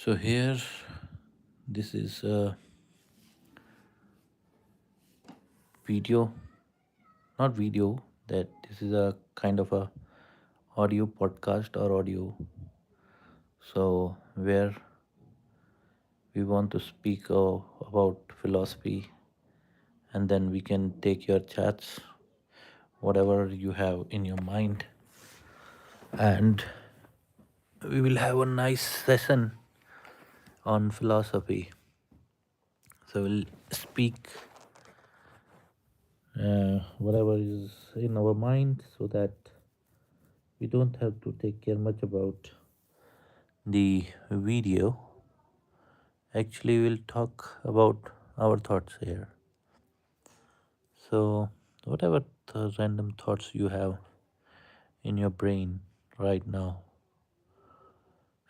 So here, this is a video, not video. That this is a kind of a audio podcast or audio. So where we want to speak about philosophy, and then we can take your chats, whatever you have in your mind, and we will have a nice session on philosophy. So we'll speak whatever is in our mind so that we don't have to take care much about the video. Actually, we'll talk about our thoughts here. So, whatever the random thoughts you have in your brain right now.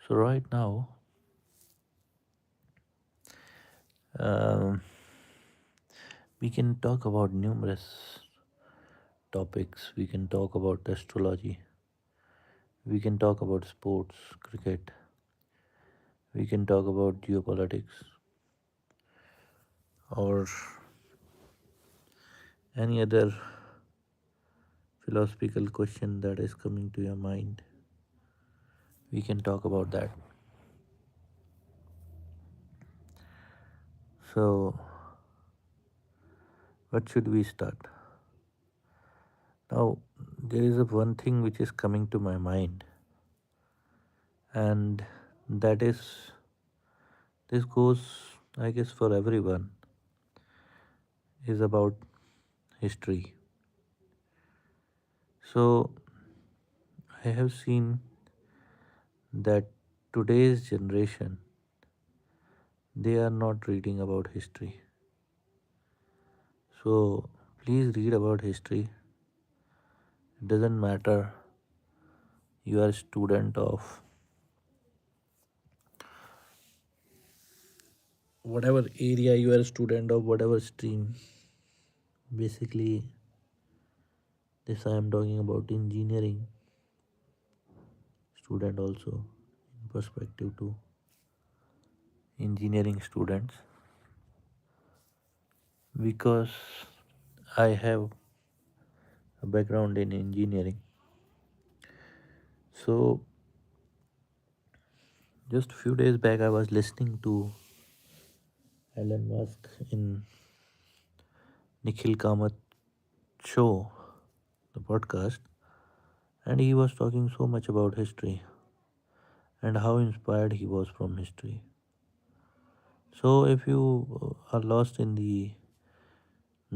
So, right now, um, we can talk about numerous topics. We can talk about astrology. We can talk about sports, cricket. We can talk about geopolitics or any other philosophical question that is coming to your mind. We can talk about that. So, what should we start? Now, there is a one thing which is coming to my mind, and that is this goes, I guess, for everyone, is about history. So, I have seen that today's generation they are not reading about history. So, please read about history. It doesn't matter you are a student of whatever area, you are a student of whatever stream. Basically, this I am talking about engineering student also, in perspective to engineering students, because I have a background in engineering. So just a few days back I was listening to Elon Musk in Nikhil Kamath show, the podcast, and he was talking so much about history and how inspired he was from history. So if you are lost in the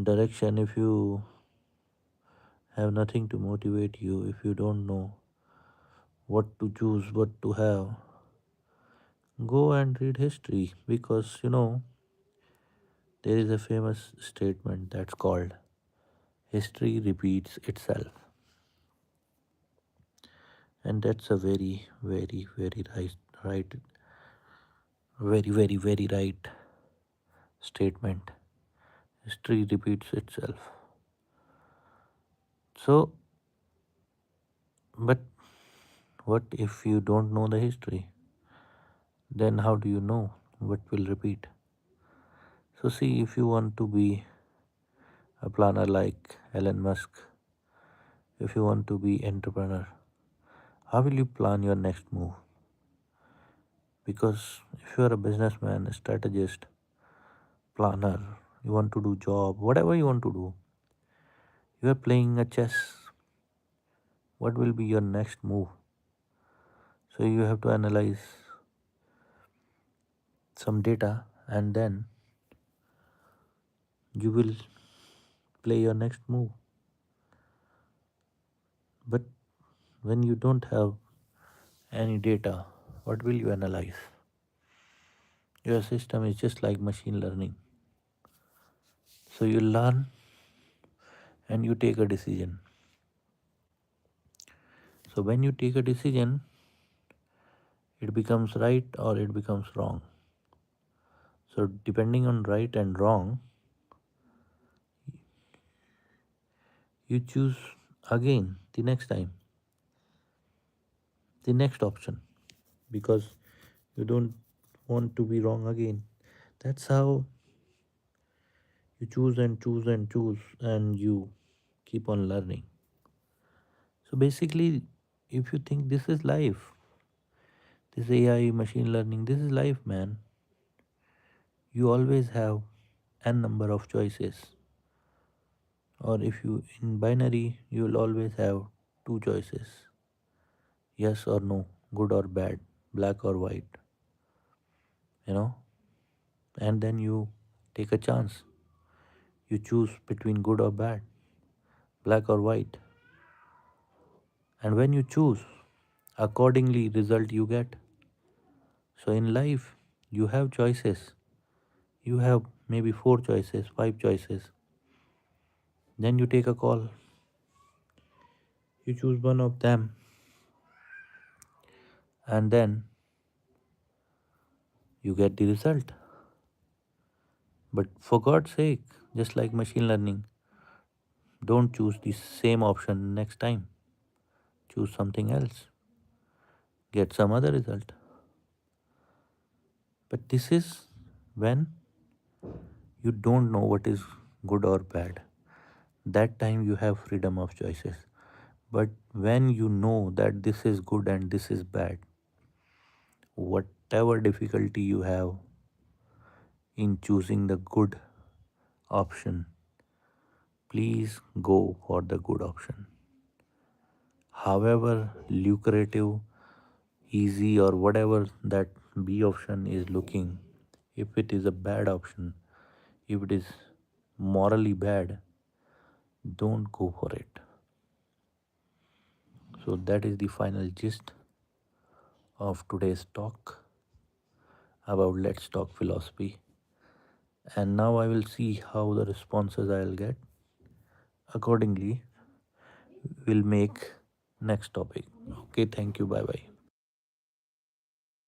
direction, if you have nothing to motivate you, if you don't know what to choose, what to have, go and read history, because there is a famous statement that's called history repeats itself. And that's a very, very, very right, very, very, very right statement. History repeats itself. So, but what if you don't know the history? Then how do you know what will repeat? So, see, if you want to be a planner like Elon Musk, if you want to be entrepreneur, how will you plan your next move? Because if you are a businessman, a strategist, planner, you want to do job, whatever you want to do, you are playing a chess. What will be your next move? So you have to analyze some data, and then you will play your next move. But when you don't have any data, what will you analyze? Your system is just like machine learning. So you learn and you take a decision. So when you take a decision, it becomes right or it becomes wrong. So depending on right and wrong, you choose again the next time, the next option, because you don't want to be wrong again. That's how you choose and choose and choose, and you keep on learning. So basically, if you think this is life, this AI, machine learning, this is life, man. You always have n number of choices. Or if you in binary, you will always have two choices: yes or no, good or bad, black or white, you know. And then you take a chance. You choose between good or bad, black or white. And when you choose, accordingly result you get. So in life, you have choices. You have maybe four choices, five choices. Then you take a call. You choose one of them, and then you get the result. But for God's sake, just like machine learning, don't choose the same option next time. Choose something else. Get some other result. But this is when you don't know what is good or bad. That time you have freedom of choices. But when you know that this is good and this is bad, whatever difficulty you have in choosing the good option, please go for the good option. However lucrative, easy, or whatever that B option is looking, if it is a bad option, if it is morally bad, don't go for it. So that is the final gist of today's talk about Let's Talk Philosophy. And now I will see how the responses I'll get. Accordingly, we'll make next topic. Okay, thank you. Bye bye.